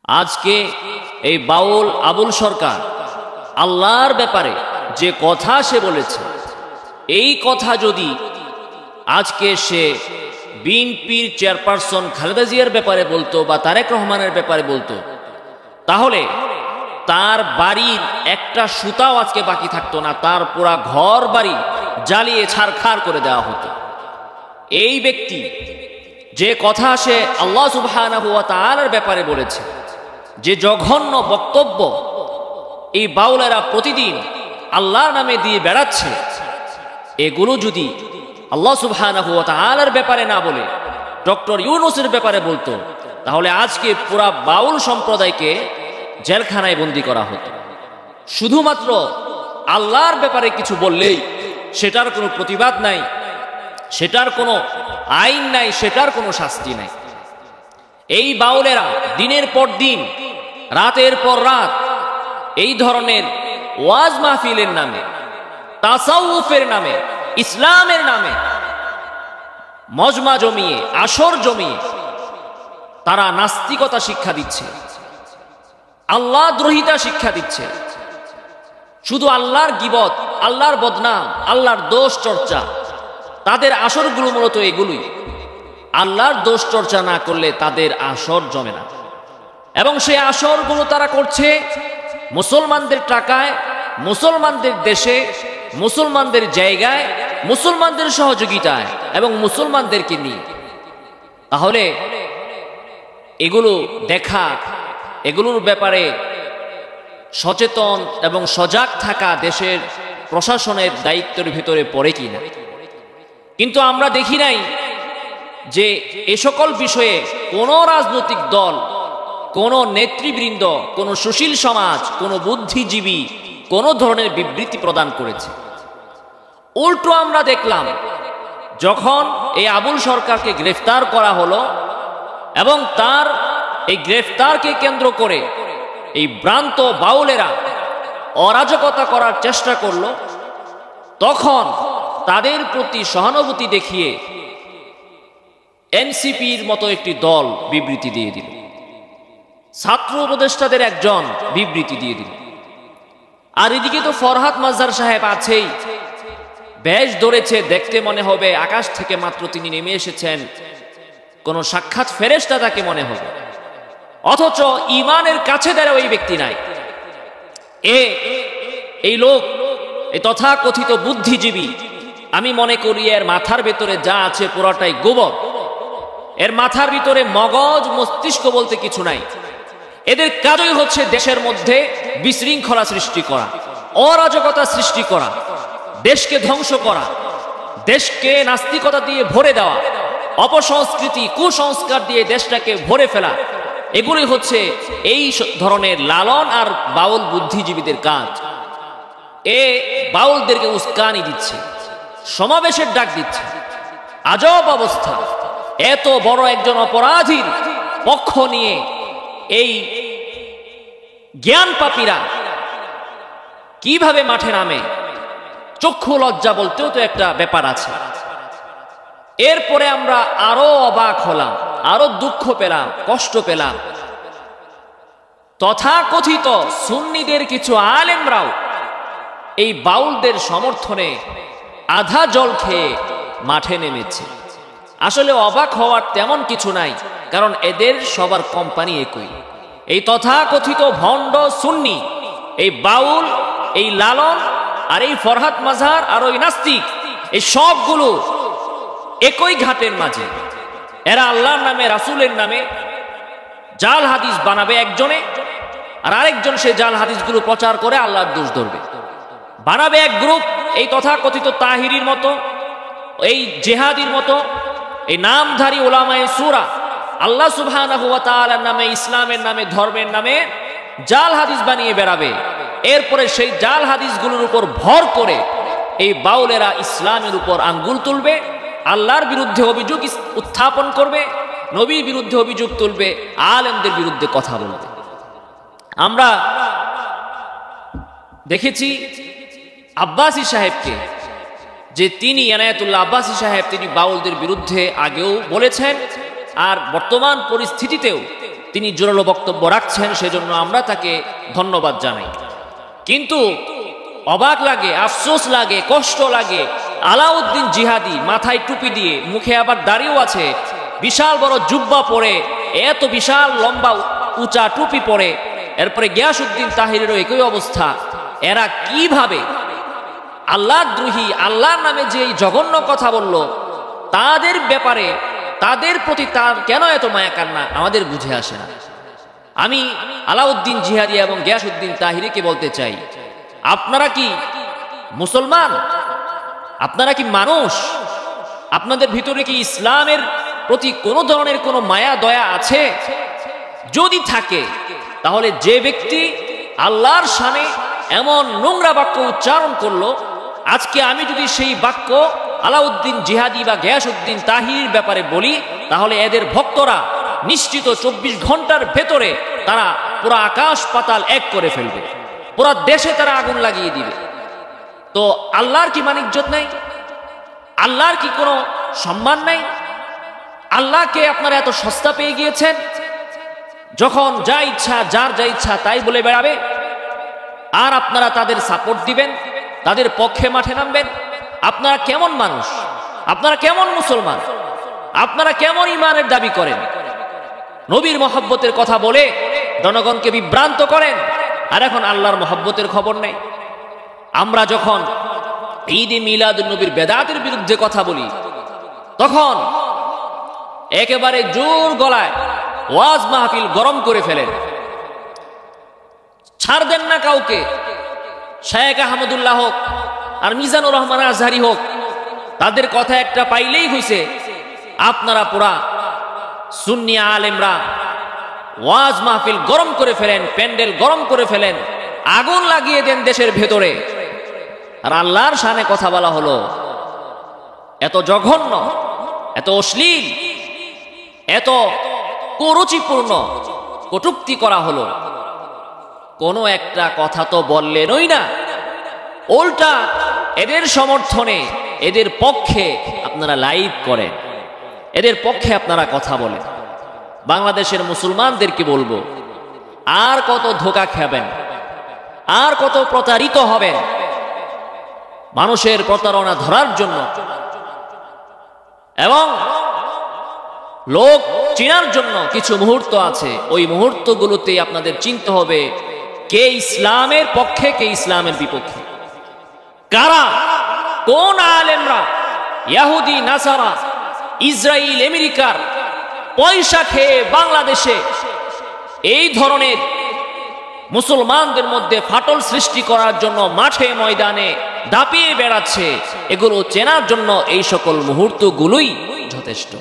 আজকে এই বাউল আবুল সরকার আল্লাহর ব্যাপারে যে কথা সে বলেছে, এই কথা যদি আজকে সে বিএনপির চেয়ারপারসন খালেদা জিয়ার ব্যাপারে বলতো বা তারেক রহমানের ব্যাপারে বলতো, তাহলে তার বাড়ির একটা সুতাও আজকে বাকি থাকতো না, তার পুরা ঘর বাড়ি জ্বালিয়ে ছারখার করে দেওয়া হতো। এই ব্যক্তি যে কথা সে আল্লাহ সুবহানাহু ওয়া তাআলার ব্যাপারে বলেছে, যে জঘন্য বক্তব্য এই বাউলেরা প্রতিদিন আল্লাহর নামে দিয়ে বেড়াচ্ছে, এগুলো যদি আল্লাহ সুবহানাহু ওয়া তাআলার ব্যাপারে না বলে ডক্টর ইউনূসের ব্যাপারে বলতো, তাহলে আজকে পুরা বাউল সম্প্রদায়কে জেলখানায় বন্দী করা হতো। শুধুমাত্র আল্লাহর ব্যাপারে কিছু বললেই সেটার কোনো প্রতিবাদ নাই, সেটার কোনো আইন নাই, সেটার কোনো শাস্তি নাই। এই বাউলেরা দিনের পর দিন, রাতের পর রাত এই ধরনের ওয়াজ মাহফিলের নামে, তাসাউফের নামে, ইসলামের নামে মজমা জমিয়ে, আসর জমিয়ে তারা নাস্তিকতা শিক্ষা দিচ্ছে, আল্লাহ দ্রোহিতা শিক্ষা দিচ্ছে। শুধু আল্লাহর গীবত, আল্লাহর বদনাম, আল্লাহর দোষ চর্চা, তাদের আসরগুলো মূলত এগুলোই। আল্লাহর দোষ চর্চা না করলে তাদের আসর জমে না, এবং সেই আসরগুলো তারা করছে মুসলমানদের টাকায়, মুসলমানদের দেশে, মুসলমানদের জায়গায়, মুসলমানদের সহযোগিতায় এবং মুসলমানদেরকে নিয়ে। তাহলে এগুলো দেখা, এগুলোর ব্যাপারে সচেতন এবং সজাগ থাকা দেশের প্রশাসনের দায়িত্বের ভিতরে পড়ে কিনা। কিন্তু আমরা দেখি নাই যে এ সকল বিষয়ে কোনো রাজনৈতিক দল, কোনো নেতৃবৃন্দ, কোনো সুশীল সমাজ, কোনো বুদ্ধিজীবী কোনো ধরনের বিবৃতি প্রদান করেছে। উল্টো আমরা দেখলাম যখন এই আবুল সরকারকে গ্রেফতার করা হলো এবং তার এই গ্রেফতারকে কেন্দ্র করে এই ভ্রান্ত বাউলেরা অরাজকতা করার চেষ্টা করলো, তখন তাদের প্রতি সহানুভূতি দেখিয়ে এনসিপির মতো একটি দল বিবৃতি দিয়ে দিল, ছাত্র উপদেষ্টাদের একজন বিবৃতি দিয়ে দিল। আর এদিকে তো ফরহাদ মাজহার সাহেব আছেই, বেশ ধরেছে, দেখতে মনে হবে আকাশ থেকে মাত্র তিনি নেমে এসেছেন, কোন সাক্ষাৎ ফেরেশতা তাকে মনে হবে, অথচ ইমানের কাছে দাঁড়ায় ওই ব্যক্তি নাই। এই লোক, এই তথাকথিত বুদ্ধিজীবী, আমি মনে করি এর মাথার ভেতরে যা আছে পুরোটাই গোবর। এর মাথার ভিতরে মগজ মস্তিষ্ক বলতে কিছু নাই। এদের কাজই হচ্ছে দেশের মধ্যে বিশৃঙ্খলা সৃষ্টি করা, অরাজকতা সৃষ্টি করা, দেশকে ধ্বংস করা, দেশকে নাস্তিকতা দিয়ে ভরে দেওয়া, অপসংস্কৃতি, কুসংস্কার দিয়ে দেশটাকে ভরে ফেলা। এগুলি হচ্ছে এই ধরনের লালন আর বাউল বুদ্ধিজীবীদের কাজ। বাউলদেরকে উস্কানি দিচ্ছে, সমাবেশের ডাক দিচ্ছে। আজব অবস্থা। এত বড় একজন অপরাধীর পক্ষ নিয়ে এই জ্ঞান পাপীরা কিভাবে মাঠে নামে, চক্ষু লজ্জা বলতেও তো একটা ব্যাপার আছে। এরপরে আমরা আরো অবাক হলাম, আরো দুঃখ পেলাম, কষ্ট পেলাম। তথাকথিত সুন্নিদের কিছু আলেমরাও এই বাউলদের সমর্থনে আধা জল খেয়ে মাঠে নেমেছে। আসলে অবাক হওয়ার তেমন কিছু নাই, কারণ এদের সবার কোম্পানি একই। এই তথাকথিত ভণ্ড সুন্নি, এই বাউল, এই লালন আর এই ফরহাদ মাজহার আর ওই নাস্তিক, এই সবগুলো একই ঘাটের মাঝে। এরা আল্লাহর নামে, রাসূলের নামে জাল হাদিস বানাবে একজনে, আর আরেকজন সেই জাল হাদিসগুলো প্রচার করে আল্লাহর দোষ ধরবে। বানাবে এক গ্রুপ, এই তথাকথিত তাহিরির মতো, এই জেহাদির মতো, এই নামধারী উলামায়ে সূরা, আল্লাহ সুবহানাহু ওয়া তাআলার নামে, ইসলামের নামে, ধর্মের নামে জাল হাদিস বানিয়ে বেড়াবে। এরপরে সেই জাল হাদিসগুলোর উপর ভর করে এই বাউলেরা ইসলামের উপর আঙ্গুল তুলবে, আল্লাহর বিরুদ্ধে অভিযোগ উত্থাপন করবে, নবীর বিরুদ্ধে অভিযোগ তুলবে, আলেমদের বিরুদ্ধে কথা বলবে। আমরা দেখেছি আব্বাসী সাহেবকে, যে তিনি এনায়েতুল্লাহ আব্বাসী সাহেব, তিনি বাউলদের বিরুদ্ধে আগেও বলেছেন আর বর্তমান পরিস্থিতিতেও তিনি জোরালো বক্তব্য রাখছেন, সেজন্য আমরা তাকে ধন্যবাদ জানাই। কিন্তু অবাক লাগে, আফসোস লাগে, কষ্ট লাগে, আলাউদ্দিন জিহাদি মাথায় টুপি দিয়ে, মুখে আবার দাড়িও আছে, বিশাল বড় জুব্বা পরে, এত বিশাল লম্বা উঁচা টুপি পরে, এরপরে গিয়াসউদ্দিন তাহিরেরও একই অবস্থা। এরা কিভাবে আল্লাহ দ্রোহী, আল্লাহর নামে যে জঘন্য কথা বলল, তাদের ব্যাপারে, তাদের প্রতি তার কেন এত মায়া কান্না আমাদের বুঝে আসে না। আমি আলাউদ্দিন জিহাদি এবং গিয়াসউদ্দিন তাহিরিকে বলতে চাই, আপনারা কি মুসলমান? আপনারা কি মানুষ? আপনাদের ভিতরে কি ইসলামের প্রতি কোনো ধরনের কোনো মায়া দয়া আছে? যদি থাকে, তাহলে যে ব্যক্তি আল্লাহর শানে এমন নোংরা বাক্য উচ্চারণ করলো, আজকে আমি যদি সেই বাক্য আলাউদ্দিন জিহাদি বা গিয়াসউদ্দিন তাহিরির ব্যাপারে বলি, তাহলে এদের ভক্তরা নিশ্চিত 24 ঘন্টার ভেতরে তারা পুরো আকাশ পাতাল এক করে ফেলবে, পুরো দেশে তারা আগুন লাগিয়ে দিবে। তো আল্লাহর কি মানিজ্জত নাই? আল্লাহর কি কোনো সম্মান নাই? আল্লাহকে আপনারা এত সস্তা পেয়ে গিয়েছেন, যখন যা ইচ্ছা, যার যা ইচ্ছা তাই বলে বেড়াবে, আর আপনারা তাদের সাপোর্ট দিবেন, তাদের পক্ষে মাঠে নামবেন? আপনারা কেমন মানুষ? আপনারা কেমন মুসলমান? আপনারা কেমন ঈমানের দাবি করেন? নবীর মহব্বতের কথা বলে জনগণকে বিভ্রান্ত করেন, আর এখন আল্লাহর মহব্বতের খবর নেই। আমরা যখন ঈদে মিলাদুন নবীর বেদাতের বিরুদ্ধে কথা বলি, তখন একেবারে জোর গলায় ওয়াজ মাহফিল গরম করে ফেলেন, ছাড় দেন না কাউকে। শায়েখ আহমদুল্লাহ হোক আর মিজানুর রহমান আজহারি হোক, তাদের কথা একটা পাইলেই হইছে আপনারা পুরা সুন্নি আলেমরা ওয়াজ মাহফিল গরম করে ফেলেন, প্যান্ডেল গরম করে ফেলেন, আগুন লাগিয়ে দেন দেশের ভেতরে। আর আল্লাহর শানে কথা বলা হলো, এত জঘন্য, এত অশ্লীল, এত কুরুচিপূর্ণ কটূক্তি করা হলো, কোনো একটা কথা তো বললেনই না। উল্টা এদের সমর্থনে, এদের পক্ষে আপনারা লাইভ করেন, এদের পক্ষে আপনারা কথা বলেন। বাংলাদেশের মুসলমানদেরকে বলবো, আর কত ধোঁকা খাবেন, আর কত প্রতারিত হবেন? মানুষের প্রতারণা ধরার জন্য এবং লোক চেনার জন্য কিছু মুহূর্ত আছে, ওই মুহূর্তগুলোতে আপনাদের চিনতে হবে কে ইসলামের পক্ষে, কে ইসলামের বিপক্ষে, কারা, কোন আলেমরা ইহুদি নাসারা ইসরায়েল আমেরিকার পয়সা খেয়ে বাংলাদেশে এই ধরনের মুসলমানদের মধ্যে ফাটল সৃষ্টি করার জন্য মাঠে ময়দানে দাপিয়ে বেড়াচ্ছে। এগুলো চেনার জন্য এই সকল মুহূর্তগুলোই যথেষ্ট।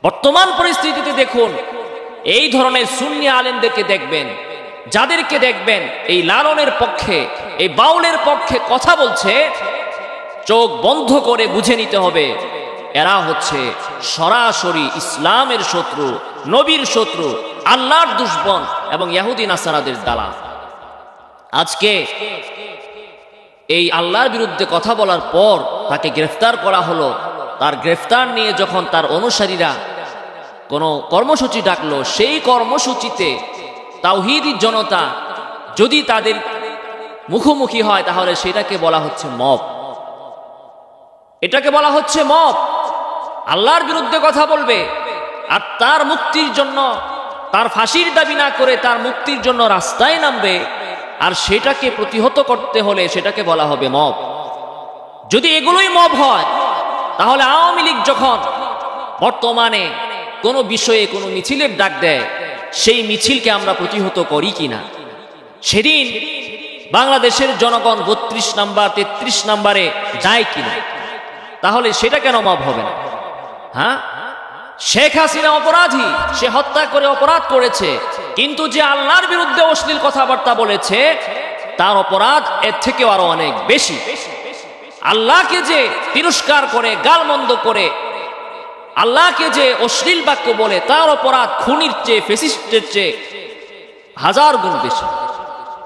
বর্তমান পরিস্থিতিতে দেখুন, এই ধরনের সুন্নি আলেমদেরকে দেখবেন, যাদেরকে দেখবেন এই লালনের পক্ষে, এই বাউলের পক্ষে কথা বলছে, চোখ বন্ধ করে বুঝে নিতে হবে এরা হচ্ছে সরাসরি ইসলামের শত্রু, নবীর শত্রু, আল্লাহর দুশমন এবং ইহুদি নাসারাদের দালাল। আজকে এই আল্লাহর বিরুদ্ধে কথা বলার পর তাকে গ্রেফতার করা হলো। তার গ্রেফতার নিয়ে যখন তার অনুসারীরা কোনো কর্মসূচি ডাকলো, সেই কর্মসূচিতে তাওহীদি জনতা যদি তাদের মুখোমুখি হয়, তাহলে সেটাকে বলা হচ্ছে মব। এটাকে বলা হচ্ছে মব। আল্লাহর বিরুদ্ধে কথা বলবে আর তার মুক্তির জন্য, তার ফাঁসির দাবি না করে তার মুক্তির জন্য রাস্তায় নামবে, আর সেটাকে প্রতিহত করতে হলে সেটাকে বলা হবে মব। যদি এগুলোই মব হয়, তাহলে আওয়ামী লীগ যখন বর্তমানে কোনো বিষয়ে কোনো মিছিলের ডাক দেয়, সেই মিছিলকে আমরা প্রতিহত করি কিনা? সেদিন বাংলাদেশের জনগণ 32 নাম্বার 33 নাম্বারে যায় কিনা? তাহলে সেটা কেন মব হবে না? হ্যাঁ, শেখ হাসিনা অপরাধী, সে হত্যা করে অপরাধ করেছে, কিন্তু যে আল্লাহর বিরুদ্ধে অশ্লীল কথাবার্তা বলেছে, তার অপরাধ এর থেকেও আরো অনেক বেশি। আল্লাহকে যে তিরস্কার করে, গালমন্দ করে, আল্লাহকে যে অশ্লীল বাক্য বলে, তার অপরাধ খুনির চেয়ে, ফ্যাসিস্টের চেয়ে 1000 গুণ বেশি।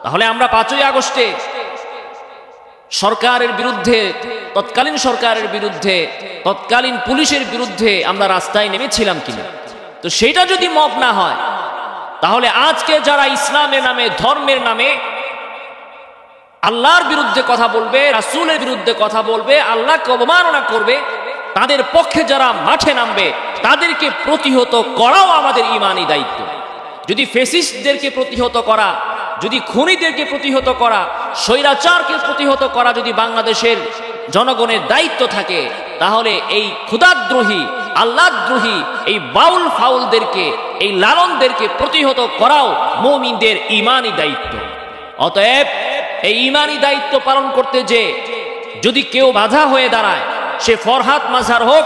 তাহলে আমরা 5ই আগস্টে সরকারের বিরুদ্ধে, তৎকালীন সরকারের বিরুদ্ধে, তৎকালীন পুলিশের বিরুদ্ধে আমরা রাস্তায় নেমেছিলাম কিনা? তো সেটা যদি মব না হয়, তাহলে আজকে যারা ইসলামের নামে, ধর্মের নামে আল্লাহর বিরুদ্ধে কথা বলবে, রাসূলের বিরুদ্ধে কথা বলবে, আল্লাহকে অবমাননা করবে, তাদের পক্ষে যারা মাঠে নামবে তাদেরকে প্রতিহত করাও আমাদের ঈমানি দায়িত্ব। যদি ফ্যাসিস্টদেরকে প্রতিহত করা, যদি খুনিদেরকে প্রতিহত করা, স্বৈরাচারকে প্রতিহত করা যদি বাংলাদেশের জনগণের দায়িত্ব থাকে, তাহলে এই ক্ষুধাদ্রোহী, আল্লাহদ্রোহী, এই বাউল ফাউলদেরকে, এই লালনদেরকে প্রতিহত করাও মুমিনদের ঈমানি দায়িত্ব। অতএব এই ঈমানি দায়িত্ব পালন করতে যে যদি কেউ বাধা হয়ে দাঁড়ায়, সে ফরহাদ মাজার হোক,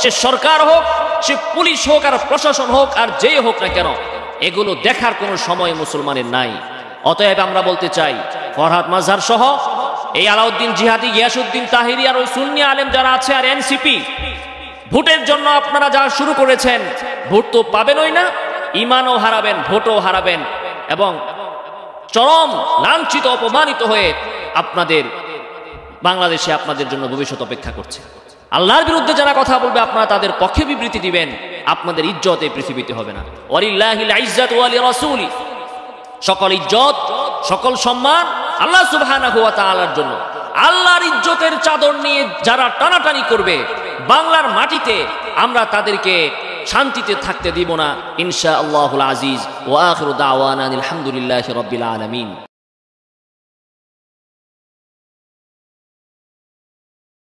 সে সরকার হোক, সে পুলিশ হোক আর প্রশাসন হোক আর যেই হোক না কেন, এগুলো দেখার কোনো সময় মুসলমানের নাই। অতএব আমরা বলতে চাই, ফরহাদ মাজার সহ এই আলাউদ্দিন জিহাদি, গিয়াসউদ্দিন তাহিরি আর ওই সুন্নি আলেম যারা আছে আর এনসিপি, ভোটের জন্য আপনারা যা শুরু করেছেন, ভোট তো পাবেনই না, ঈমানও হারাবেন, ভোটও হারাবেন এবং চরম লাঞ্ছিত, অপমানিত হয়ে আপনাদের বাংলাদেশে আপনাদের জন্য ভবিষ্যৎ অপেক্ষা করছে। আল্লাহর বিরুদ্ধে যারা কথা বলবে আপনারা তাদের পক্ষে বিবৃতি দিবেন, আপনাদের ইজ্জত এই পৃথিবীতে হবে না। ওয়ালিল্লাহিল ইজ্জাতু ওয়া লিরাসূলি, সকল ইজ্জত, সকল সম্মান আল্লাহ সুবহানাহু ওয়া তাআলার জন্য। আল্লাহর ইজ্জতের চাদর নিয়ে যারা টানাটানি করবে বাংলার মাটিতে, আমরা তাদেরকে শান্তিতে থাকতে দিব না ইনশাআল্লাহুল আজিজ। ওয়া আখিরু দাওয়ানা আলহামদুলিল্লাহি রাব্বিল আলামিন।